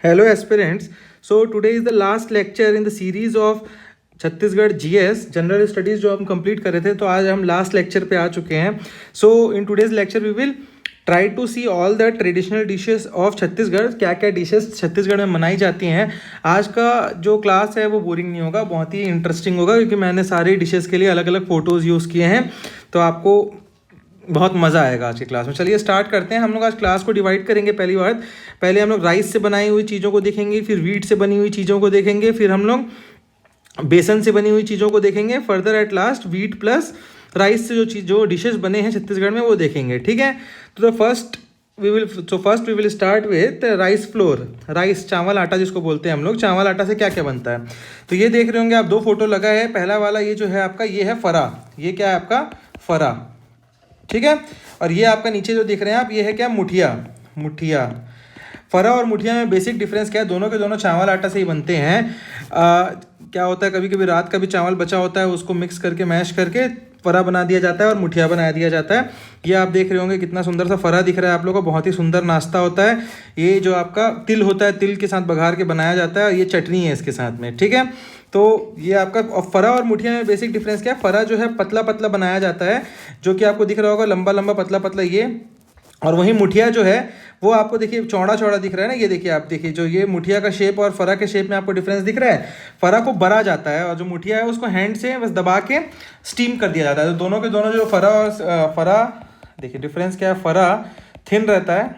Hello aspirants. So today is the last lecture in the series of Chhattisgarh GS general studies जो हम complete कर रहे थे, तो आज हम लास्ट लेक्चर पे आ चुके हैं. So in today's lecture we will try to see all the traditional dishes of Chhattisgarh. क्या क्या डिशेस छत्तीसगढ़ में बनाई जाती हैं. आज का जो क्लास है वो बोरिंग नहीं होगा, बहुत ही इंटरेस्टिंग होगा, क्योंकि मैंने सारी डिशेस के लिए अलग अलग फ़ोटोज़ यूज़ किए हैं. तो आपको बहुत मज़ा आएगा आज की क्लास में. चलिए स्टार्ट करते हैं. हम लोग आज क्लास को डिवाइड करेंगे. पहली बात, पहले हम लोग राइस से बनाई हुई चीज़ों को देखेंगे, फिर वीट से बनी हुई चीज़ों को देखेंगे, फिर हम लोग बेसन से बनी हुई चीज़ों को देखेंगे. Further at last wheat plus rice से जो डिशेस बने हैं छत्तीसगढ़ में वो देखेंगे. ठीक है. तो first we will start with rice flour. Rice चावल आटा जिसको बोलते हैं हम लोग. चावल आटा से क्या क्या बनता है, तो ये देख रहे होंगे आप, दो फोटो लगा है. पहला वाला ये जो है आपका, ये है फरा. ये क्या है आपका, फरा. ठीक है. और ये आपका नीचे जो दिख रहे हैं आप, ये है क्या, मुठिया. मुठिया. फरा और मुठिया में बेसिक डिफरेंस क्या है, दोनों के दोनों चावल आटा से ही बनते हैं. क्या होता है, कभी कभी रात का भी चावल बचा होता है, उसको मिक्स करके मैश करके फरा बना दिया जाता है और मुठिया बना दिया जाता है. ये आप देख रहे होंगे कितना सुंदर सा फरा दिख रहा है आप लोगों को. बहुत ही सुंदर नाश्ता होता है. ये जो आपका तिल होता है, तिल के साथ बघार के बनाया जाता है. ये चटनी है इसके साथ में. ठीक है. तो ये आपका फरा और मुठिया में बेसिक डिफरेंस क्या है. फरा जो है पतला पतला बनाया जाता है, जो कि आपको दिख रहा होगा, लंबा लंबा पतला पतला ये. और वहीं मुठिया जो है वो आपको देखिए चौड़ा चौड़ा दिख रहा है ना. ये देखिए आप, देखिए जो ये मुठिया का शेप और फरा के शेप में आपको डिफरेंस दिख रहा है. फरा को बरा जाता है और जो मुठिया है उसको हैंड से बस दबा के स्टीम कर दिया जाता है. तो दोनों के दोनों जो फरा देखिए डिफरेंस क्या है. फरा थिन रहता है,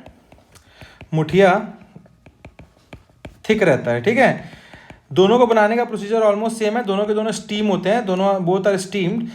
मुठिया थिक रहता है. ठीक है. दोनों को बनाने का प्रोसीजर ऑलमोस्ट सेम है. दोनों के दोनों स्टीम होते हैं, दोनों बोथ आर स्टीम्ड.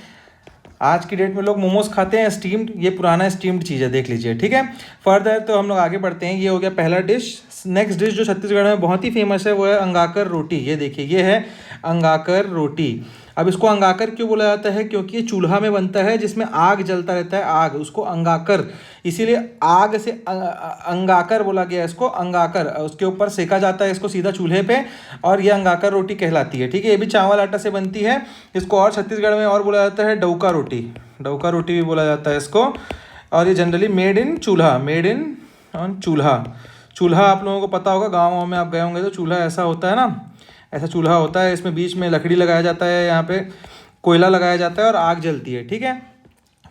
आज की डेट में लोग मोमोज खाते हैं स्टीम्ड, ये पुराना स्टीम्ड चीज़ है, देख लीजिए. ठीक है. फर्दर तो हम लोग आगे बढ़ते हैं. ये हो गया पहला डिश. नेक्स्ट डिश जो छत्तीसगढ़ में बहुत ही फेमस है वो है अंगाकर रोटी. ये देखिए, ये है अंगाकर रोटी. अब इसको अंगाकर क्यों बोला जाता है, क्योंकि ये चूल्हा में बनता है जिसमें आग जलता रहता है. आग, उसको अंगाकर, इसीलिए आग से अंगाकर बोला गया इसको. अंगाकर, उसके ऊपर सेका जाता है इसको सीधा चूल्हे पे, और ये अंगाकर रोटी कहलाती है. ठीक है. ये भी चावल आटा से बनती है. इसको और छत्तीसगढ़ में और बोला जाता है डौका रोटी. डौका रोटी भी बोला जाता है इसको. और ये जनरली मेड इन चूल्हा, मेड इन ऑन चूल्हा. चूल्हा आप लोगों को पता होगा, गाँव में आप गए होंगे तो चूल्हा ऐसा होता है ना, ऐसा चूल्हा होता है. इसमें बीच में लकड़ी लगाया जाता है, यहाँ पे कोयला लगाया जाता है और आग जलती है. ठीक है.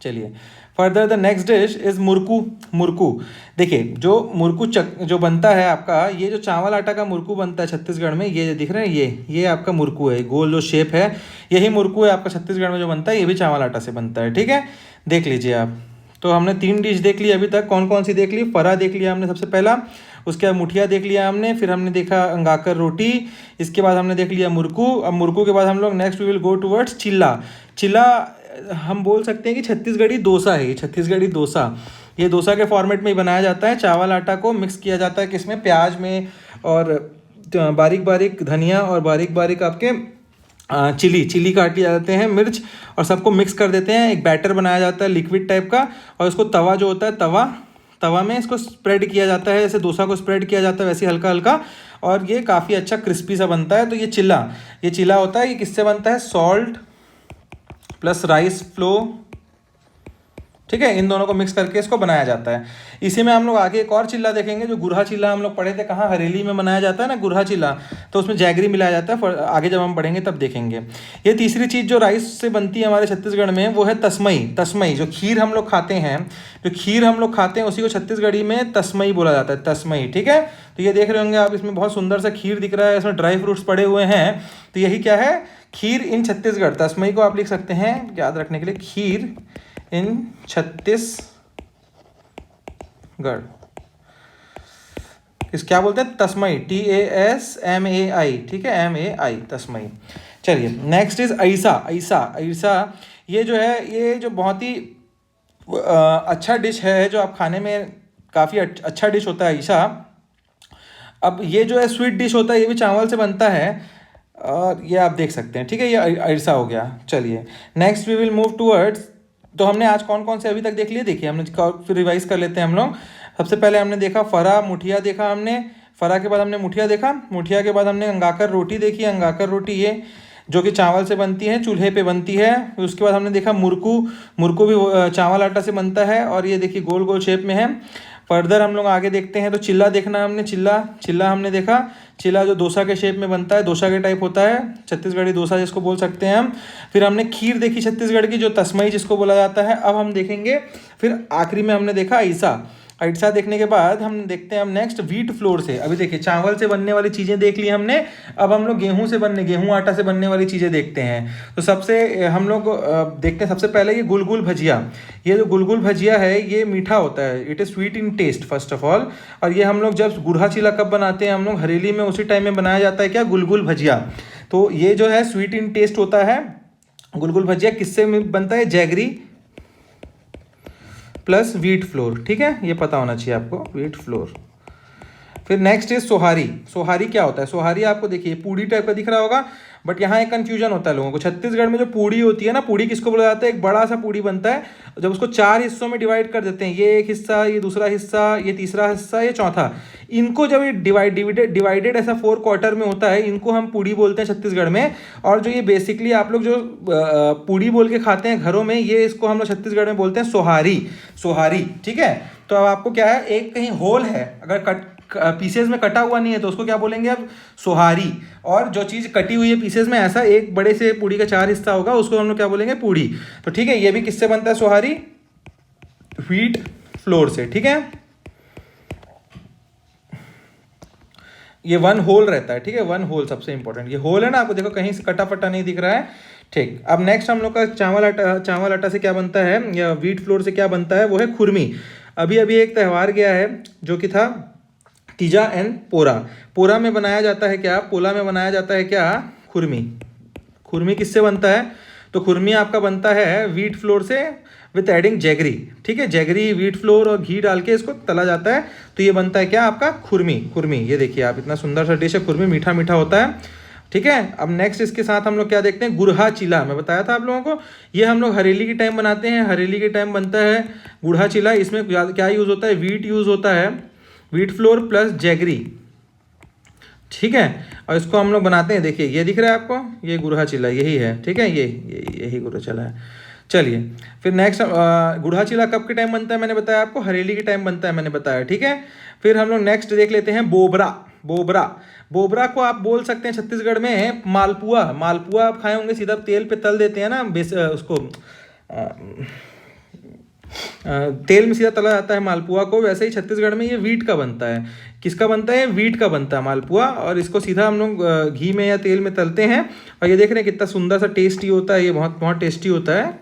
चलिए further the next dish is murku. Murku देखिए, जो मुरकू जो बनता है आपका, ये जो चावल आटा का मुरकू बनता है छत्तीसगढ़ में, ये दिख रहे हैं, ये आपका मुरकू है. गोल जो शेप है, यही मुरकू है आपका छत्तीसगढ़ में जो बनता है. ये भी चावल आटा से बनता है. ठीक है. देख लीजिए आप. तो हमने 3 डिश देख ली अभी तक. कौन कौन सी देख ली. फरा देख लिया हमने सबसे पहला, उसके बाद मुठिया देख लिया हमने, फिर हमने देखा अंगाकर रोटी, इसके बाद हमने देख लिया मुरकू. अब मुरकू के बाद हम लोग next we will go towards chilla. Chilla हम बोल सकते हैं कि छत्तीसगढ़ी डोसा है. ये छत्तीसगढ़ी डोसा, ये डोसा के फॉर्मेट में ही बनाया जाता है. चावल आटा को मिक्स किया जाता है किसमें, प्याज में, और बारीक बारीक धनिया और बारीक बारीक आपके चिली काट लिए जाते हैं, मिर्च, और सबको मिक्स कर देते हैं. एक बैटर बनाया जाता है लिक्विड टाइप का, और उसको तवा जो होता है, तवा में इसको स्प्रेड किया जाता है. जैसे डोसा को स्प्रेड किया जाता है वैसे हल्का हल्का, और ये काफ़ी अच्छा क्रिस्पी सा बनता है. तो ये चिल्ला होता है. ये किससे बनता है, सॉल्ट प्लस राइस फ्लो. ठीक है. इन दोनों को मिक्स करके इसको बनाया जाता है. इसी में हम लोग आगे एक और चिल्ला देखेंगे, जो गुरहा चिल्ला हम लोग पढ़े थे, कहाँ, हरेली में बनाया जाता है ना गुरहा चिल्ला. तो उसमें जैगरी मिलाया जाता है. आगे जब हम पढ़ेंगे तब देखेंगे. ये तीसरी चीज़ जो राइस से बनती है हमारे छत्तीसगढ़ में, वो है तस्मई. तस्मई जो खीर हम लोग खाते हैं, उसी को छत्तीसगढ़ी में तस्मई बोला जाता है. तस्मई. ठीक है. तो ये देख रहे होंगे आप, इसमें बहुत सुंदर सा खीर दिख रहा है, इसमें ड्राई फ्रूट्स पड़े हुए हैं. तो यही क्या है, खीर इन छत्तीसगढ़. तस्मई को आप लिख सकते हैं याद रखने के लिए, खीर इन छत्तीसगढ़. इस क्या बोलते हैं, तस्मई. TASMAI. ठीक है. MAI, तस्मई. चलिए नेक्स्ट इज ऐसा. ऐसा ये जो है, ये जो बहुत ही अच्छा डिश है, जो आप खाने में काफ़ी अच्छा डिश होता है ऐसा. अब ये जो है स्वीट डिश होता है, ये भी चावल से बनता है, और ये आप देख सकते हैं. ठीक है. ये ऐसा हो गया. चलिए next we will move towards. तो हमने आज कौन कौन से अभी तक देख लिए, देखिए हमने, फिर रिवाइज कर लेते हैं हम लोग. सबसे पहले हमने देखा फरा, मुठिया देखा हमने. फरा के बाद हमने मुठिया देखा. मुठिया के बाद हमने अंगाकर रोटी देखी. अंगाकर रोटी ये जो कि चावल से बनती है, चूल्हे पे बनती है. उसके बाद हमने देखा मुरकू. मुरकू भी चावल आटा से बनता है, और ये देखिए गोल गोल शेप में है. फर्दर हम लोग आगे देखते हैं तो चिल्ला देखना हमने, चिल्ला हमने देखा। चिल्ला जो डोसा के शेप में बनता है, डोसा के टाइप होता है, छत्तीसगढ़ी डोसा जिसको बोल सकते हैं हम। फिर हमने खीर देखी छत्तीसगढ़ की, जो तस्मई जिसको बोला जाता है। अब हम देखेंगे, फिर आखिरी में हमने देखा ऐसा। ऐसा देखने के बाद हम देखते हैं हम नेक्स्ट व्हीट फ्लोर से। अभी देखिए चावल से बनने वाली चीज़ें देख ली हमने, अब हम लोग गेहूं आटा से बनने वाली चीज़ें देखते हैं। तो सबसे हम लोग देखते हैं सबसे पहले ये गुलगुल भजिया। ये जो गुलगुल भजिया है ये मीठा होता है, it is sweet in taste first of all. और ये हम लोग जब गुरहा चीला कब बनाते हैं हम लोग, हरेली में, उसी टाइम में बनाया जाता है क्या, गुलगुल भजिया। तो ये जो है स्वीट इन टेस्ट होता है। गुलगुल भजिया किससे बनता है, जैगरी प्लस व्हीट फ्लोर, ठीक है, ये पता होना चाहिए आपको, व्हीट फ्लोर। फिर नेक्स्ट इज सोहारी। सोहारी क्या होता है, सोहारी आपको देखिए पूड़ी टाइप का दिख रहा होगा, बट यहाँ एक कंफ्यूजन होता है लोगों को। छत्तीसगढ़ में जो पूड़ी होती है ना, पूड़ी किसको बोला जाता है, एक बड़ा सा पूड़ी बनता है, जब उसको 4 हिस्सों में डिवाइड कर देते हैं, ये एक हिस्सा, ये दूसरा हिस्सा, ये तीसरा हिस्सा, ये चौथा, इनको जब ये डिवाइडेड ऐसा 4 क्वार्टर में होता है, इनको हम पूड़ी बोलते हैं छत्तीसगढ़ में। और जो ये बेसिकली आप लोग जो पूड़ी बोल के खाते हैं घरों में, ये इसको हम लोग छत्तीसगढ़ में बोलते हैं सोहारी। सोहारी, ठीक है। तो अब आपको क्या है, एक कहीं होल है, अगर पीसेज में कटा हुआ नहीं है तो उसको क्या बोलेंगे अब, सोहारी। और जो चीज़ कटी हुई है पीसेज में, ऐसा एक बड़े से पूड़ी का 4 हिस्सा होगा, उसको हम लोग क्या बोलेंगे, पूड़ी। तो ठीक है, ये भी किससे बनता है सोहारी, व्हीट फ्लोर से, ठीक है। ये 1 होल रहता है, ठीक है, 1 होल सबसे इंपॉर्टेंट, ये होल है ना, आपको देखो कहीं से कटा फटा नहीं दिख रहा है, ठीक। अब नेक्स्ट हम लोग का चावल आटा से क्या बनता है, या व्हीट फ्लोर से क्या बनता है, वो है खुरमी। अभी अभी एक त्यौहार गया है जो कि था तीजा एंड पोरा। पोरा में बनाया जाता है क्या, पोला में बनाया जाता है क्या, खुरमी। खुरमी किससे बनता है, तो खुरमी आपका बनता है व्हीट फ्लोर से विथ एडिंग जैगरी, ठीक है, जैगरी, व्हीट फ्लोर और घी डाल के इसको तला जाता है, तो ये बनता है क्या आपका, खुरमी। खुरमी ये देखिए आप, इतना सुंदर सा डिश है, खुरमी मीठा मीठा होता है, ठीक है। अब नेक्स्ट इसके साथ हम लोग क्या देखते हैं, गुरहा चिला। मैं बताया था आप लोगों को, ये हम लोग हरेली के टाइम बनाते हैं, हरेली के टाइम बनता है गुरहा चिला। इसमें क्या यूज़ होता है, व्हीट यूज़ होता है, व्हीट फ्लोर प्लस जैगरी, ठीक है। और इसको हम लोग बनाते हैं, देखिए ये दिख रहा है आपको, ये गुरहा चिला यही है, ठीक है, यही गुरहा चिला है। चलिए फिर नेक्स्ट, गुरहा चिला कब के टाइम बनता है, मैंने बताया आपको, हरेली के टाइम बनता है, मैंने बताया, ठीक है। फिर हम लोग नेक्स्ट देख लेते हैं बोबरा। बोबरा, बोबरा को आप बोल सकते हैं छत्तीसगढ़ में मालपुआ। मालपुआ आप खाए होंगे, सीधा तेल पे तल देते हैं ना, उसको तेल में सीधा तला जाता है मालपुआ को, वैसे ही छत्तीसगढ़ में ये व्हीट का बनता है। किसका बनता है, व्हीट का बनता है मालपुआ, और इसको सीधा हम लोग घी में या तेल में तलते हैं। और ये देख रहे हैं कितना सुंदर सा टेस्टी होता है, ये बहुत बहुत टेस्टी होता है,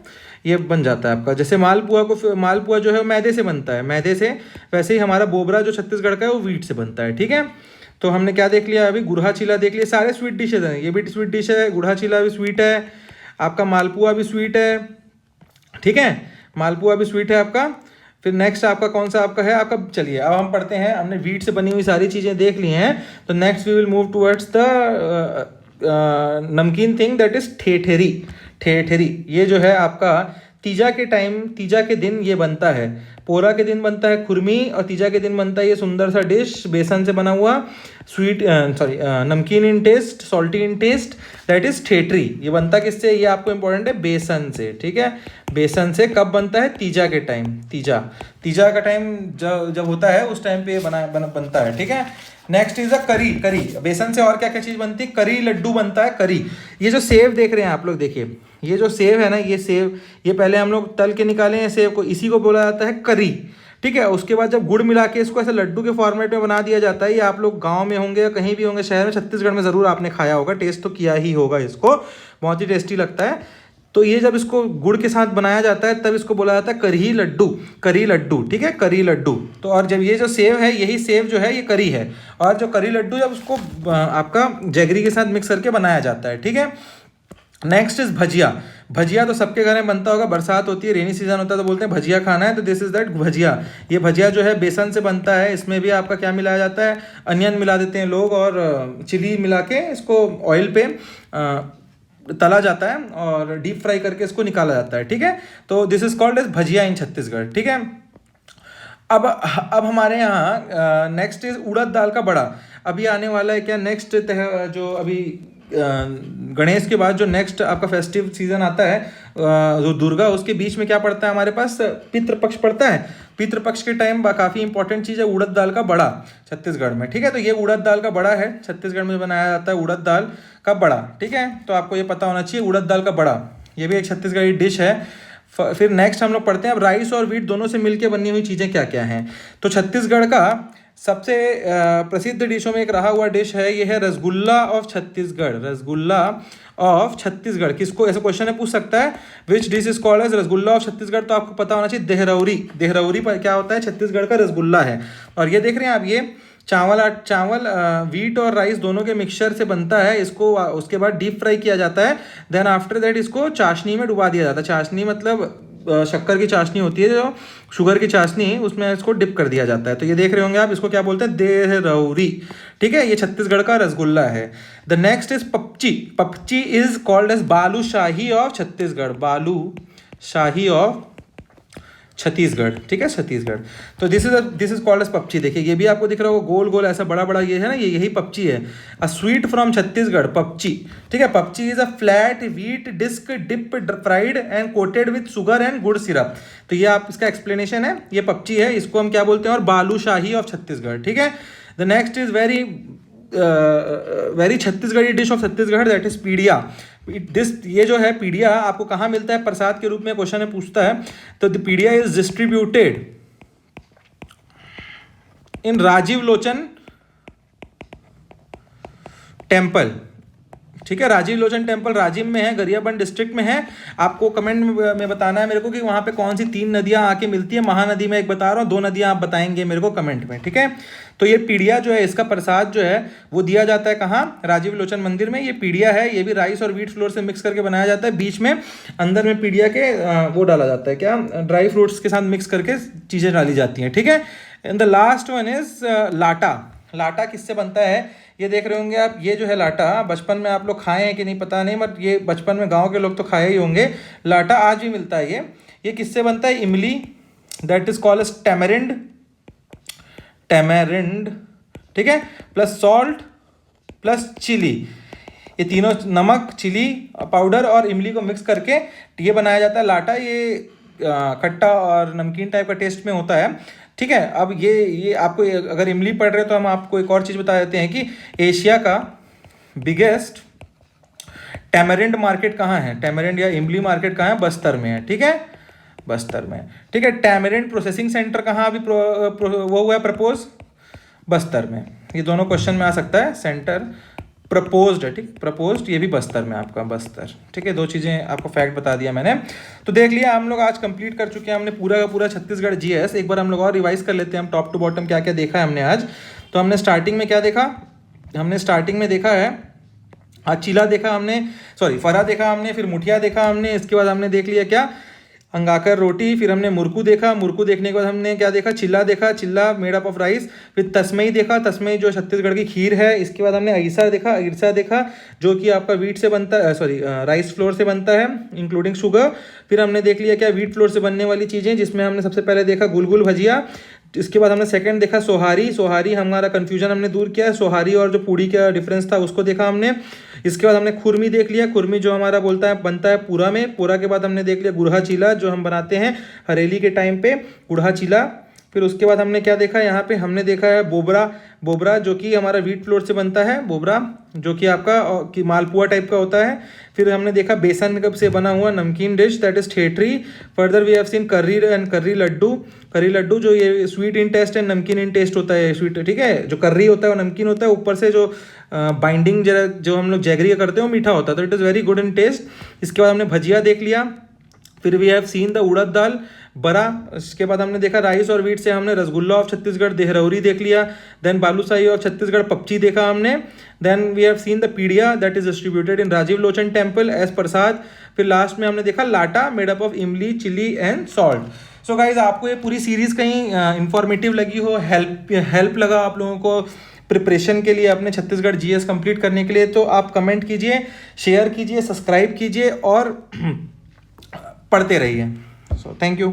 ये बन जाता है आपका। जैसे मालपुआ जो है मैदे से बनता है, मैदे से, वैसे ही हमारा बोबरा जो छत्तीसगढ़ का है वो व्हीट से बनता है, ठीक है। तो हमने क्या देख लिया अभी, गुरहा चिला देख लिया, सारे स्वीट डिशेज हैं, ये भी स्वीट डिश है, गुरहा चिला भी स्वीट है, आपका मालपुआ भी स्वीट है, ठीक है, मालपुआ भी स्वीट है आपका। फिर नेक्स्ट आपका कौन सा आपका है आपका, चलिए अब हम पढ़ते हैं, हमने व्हीट से बनी हुई सारी चीज़ें देख ली हैं, तो next we will move towards the namkeen thing that is thethri. Thethri ये जो है आपका तीजा के टाइम, तीजा के दिन ये बनता है, पोरा के दिन बनता है खुरमी, और तीजा के दिन बनता है ये सुंदर सा डिश, बेसन से बना हुआ, sweet namkeen in taste, salty in taste, that is thethri. ये बनता किससे, ये आपको इंपॉर्टेंट है, बेसन से, ठीक है, बेसन से। कब बनता है, तीजा के टाइम, तीजा का टाइम जब होता है उस टाइम पे बनता है, ठीक है। नेक्स्ट इज अ करी। करी बेसन से और क्या क्या चीज़ बनती है, करी लड्डू बनता है, करी। ये जो सेव देख रहे हैं आप लोग, देखिए ये जो सेव है ना, ये सेव, ये पहले हम लोग तल के निकाले हैं सेव को, इसी को बोला जाता है करी, ठीक है। उसके बाद जब गुड़ मिला के इसको ऐसे लड्डू के फॉर्मेट में बना दिया जाता है, ये आप लोग गांव में होंगे या कहीं भी होंगे शहर में, छत्तीसगढ़ में ज़रूर आपने खाया होगा, टेस्ट तो किया ही होगा इसको, बहुत ही टेस्टी लगता है। तो ये जब इसको गुड़ के साथ बनाया जाता है तब इसको बोला जाता है करी लड्डू, करी लड्डू, ठीक है, करी लड्डू। तो और जब ये जो सेव है, यही सेव जो है ये करी है, और जो करी लड्डू जब उसको आपका जैगरी के साथ मिक्स करके बनाया जाता है, ठीक है। नेक्स्ट इज भजिया। भजिया तो सबके घर में बनता होगा, बरसात होती है, रेनी सीजन होता है तो बोलते हैं भजिया खाना है, तो दिस इज दैट भजिया। ये भजिया जो है बेसन से बनता है, इसमें भी आपका क्या मिलाया जाता है, अनियन मिला देते हैं लोग, और चिली मिला के इसको ऑयल पे तला जाता है और डीप फ्राई करके इसको निकाला जाता है, ठीक है। तो दिस इज कॉल्ड एज भजिया इन छत्तीसगढ़, ठीक है। अब हमारे यहाँ नेक्स्ट इज उड़द दाल का बड़ा। अभी आने वाला है क्या नेक्स्ट, जो अभी गणेश के बाद जो नेक्स्ट आपका फेस्टिव सीजन आता है, जो दुर्गा, उसके बीच में क्या पड़ता है हमारे पास, पितृपक्ष पड़ता है। पितृपक्ष के टाइम काफ़ी इंपॉर्टेंट चीज़ है उड़द दाल का बड़ा छत्तीसगढ़ में, ठीक है। तो ये उड़द दाल का बड़ा है, छत्तीसगढ़ में बनाया जाता है उड़द दाल का बड़ा, ठीक है। तो आपको ये पता होना चाहिए उड़द दाल का बड़ा, ये भी एक छत्तीसगढ़ी डिश है। फिर नेक्स्ट हम लोग पढ़ते हैं अब राइस और व्हीट दोनों से मिलकर बनी हुई चीज़ें क्या क्या हैं। तो छत्तीसगढ़ का सबसे प्रसिद्ध डिशों में एक रहा हुआ डिश है, ये है रसगुल्ला ऑफ छत्तीसगढ़। रसगुल्ला ऑफ छत्तीसगढ़ किसको, ऐसा क्वेश्चन है पूछ सकता है, which dish is called as rasgulla of Chhattisgarh. तो आपको पता होना चाहिए देहरौरी। देहरौरी पर क्या होता है, छत्तीसगढ़ का रसगुल्ला है। और ये देख रहे हैं आप, ये चावल व्हीट और राइस दोनों के मिक्सचर से बनता है। इसको उसके बाद डीप फ्राई किया जाता है, देन आफ्टर दैट इसको चाशनी में डुबा दिया जाता है। चाशनी मतलब शक्कर की चाशनी होती है, जो शुगर की चाशनी, उसमें इसको डिप कर दिया जाता है। तो ये देख रहे होंगे आप, इसको क्या बोलते हैं, देहरौरी, ठीक है। ये छत्तीसगढ़ का रसगुल्ला है। The next is papchi. Papchi is called as balushahi of Chhattisgarh. Balushahi of Chhattisgarh, ठीक है, छत्तीसगढ़। तो this is called as papchi. देखिए ये भी आपको दिख रहा होगा, गोल गोल ऐसा बड़ा बड़ा ये है ना, ये यही पपची है। A sweet from Chhattisgarh, papchi, ठीक है। Papchi is a flat wheat disc deep fried and coated with sugar and gur syrup. तो ये आप इसका एक्सप्लेनेशन है, ये पपची है, इसको हम क्या बोलते हैं, और बालूशाही ऑफ छत्तीसगढ़, ठीक है। The next is very Chhattisgarhi dish of Chhattisgarh, that is pidiya. ये जो है पीड़िया आपको कहाँ मिलता है, प्रसाद के रूप में क्वेश्चन है पूछता है। तो the pidiya is distributed in Rajiv Lochan temple, ठीक है। राजीव लोचन टेम्पल राजिम में है, गरियाबंद डिस्ट्रिक्ट में है। आपको कमेंट में बताना है मेरे को कि वहाँ पे कौन सी 3 नदियाँ आके मिलती है। महानदी में एक बता रहा हूँ, 2 नदियाँ आप बताएंगे मेरे को कमेंट में, ठीक है। तो ये पीड़िया जो है, इसका प्रसाद जो है वो दिया जाता है कहाँ, राजीव लोचन मंदिर में। ये पीड़िया है, ये भी राइस और व्हीट फ्लोर से मिक्स करके बनाया जाता है। बीच में अंदर में पीड़िया के वो डाला जाता है, क्या, ड्राई फ्रूट्स के साथ मिक्स करके चीज़ें डाली जाती हैं, ठीक है। And the last one is lata. Lata किससे बनता है, ये देख रहे होंगे आप, ये जो है लाटा, बचपन में आप लोग खाए हैं कि नहीं पता नहीं, बट ये बचपन में गांव के लोग तो खाए ही होंगे। लाटा आज भी मिलता है। ये किससे बनता है, इमली, that is called as tamarind, tamarind, ठीक है, प्लस सॉल्ट प्लस चिली। ये तीनों, नमक, चिली पाउडर और इमली को मिक्स करके ये बनाया जाता है लाटा। ये खट्टा और नमकीन टाइप का टेस्ट में होता है, ठीक है। अब ये आपको अगर इमली पढ़ रहे हो तो हम आपको एक और चीज़ बता देते हैं कि एशिया का बिगेस्ट टैमरिंड मार्केट कहाँ है, टैमरिंड या इमली मार्केट कहाँ है, बस्तर में है, ठीक है, बस्तर में, ठीक है। टैमरिंड प्रोसेसिंग सेंटर कहाँ अभी वो हुआ है प्रपोज, बस्तर में। ये दोनों क्वेश्चन में आ सकता है, सेंटर प्रपोज्ड है, ठीक, प्रपोज्ड, ये भी बस्तर में आपका, बस्तर, ठीक है। 2 चीज़ें आपको फैक्ट बता दिया मैंने। तो देख लिया हम लोग, आज कंप्लीट कर चुके हैं हमने पूरा का पूरा छत्तीसगढ़ जीएस। एक बार हम लोग और रिवाइज कर लेते हैं, हम टॉप टू बॉटम क्या क्या देखा है हमने आज। तो हमने स्टार्टिंग में क्या देखा, हमने स्टार्टिंग में देखा है आज चीला देखा हमने, सॉरी फरा देखा हमने, फिर मुठिया देखा हमने, इसके बाद हमने देख लिया क्या, अंगाकर रोटी, फिर हमने मुरकू देखा, मुरकू देखने के बाद हमने क्या देखा, चिल्ला देखा, चिल्ला मेड अप ऑफ राइस, फिर तस्मई देखा, तस्मई जो छत्तीसगढ़ की खीर है। इसके बाद हमने अइसा देखा, अइसा देखा जो कि आपका व्हीट से बनता है, सॉरी राइस फ्लोर से बनता है इंक्लूडिंग शुगर। फिर हमने देख लिया क्या, व्हीट फ्लोर से बनने वाली चीज़ें, जिसमें हमने सबसे पहले देखा गुलगुल भजिया। इसके बाद हमने सेकंड देखा सोहारी, सोहारी हमारा कन्फ्यूजन हमने दूर किया, सोहारी और जो पूड़ी का डिफरेंस था उसको देखा हमने। इसके बाद हमने खुरमी देख लिया, खुरमी जो हमारा बोलता है बनता है पूरा में, पूरा के बाद हमने देख लिया गुरहा चीला जो हम बनाते हैं हरेली के टाइम पे, गुरहा चीला। फिर उसके बाद हमने क्या देखा, यहाँ पे हमने देखा है बोबरा, बोबरा जो कि हमारा व्हीट फ्लोर से बनता है, बोबरा जो कि आपका कि मालपुआ टाइप का होता है। फिर हमने देखा बेसन कब से बना हुआ namkeen dish, that is thethri. Further we have seen karri and karri laddoo, karri laddoo जो ये स्वीट इन टेस्ट एंड नमकीन इन टेस्ट होता है, स्वीट, ठीक है। जो कर्री होता है वो नमकीन होता है, ऊपर से जो बाइंडिंग जरा जो हम लोग जैगरी करते हैं वो मीठा होता है, तो it is very good in taste. इसके बाद हमने भजिया देख लिया। फिर we have seen the urad dal vada. इसके बाद हमने देखा राइस और व्हीट से हमने रसगुल्ला ऑफ छत्तीसगढ़ देहरौरी देख लिया। देन बालूशाही ऑफ छत्तीसगढ़ पपची देखा हमने। Then we have seen the pidiya that is distributed in Rajiv Lochan temple as prasad. फिर लास्ट में हमने देखा lata made up of imli, chilli and salt. So guys आपको ये पूरी सीरीज़ कहीं इंफॉर्मेटिव लगी हो, हेल्प लगा आप लोगों को प्रिपरेशन के लिए, अपने छत्तीसगढ़ जीएस कंप्लीट करने के लिए, तो आप कमेंट कीजिए, शेयर कीजिए, सब्सक्राइब कीजिए और पढ़ते रहिए। So thank you.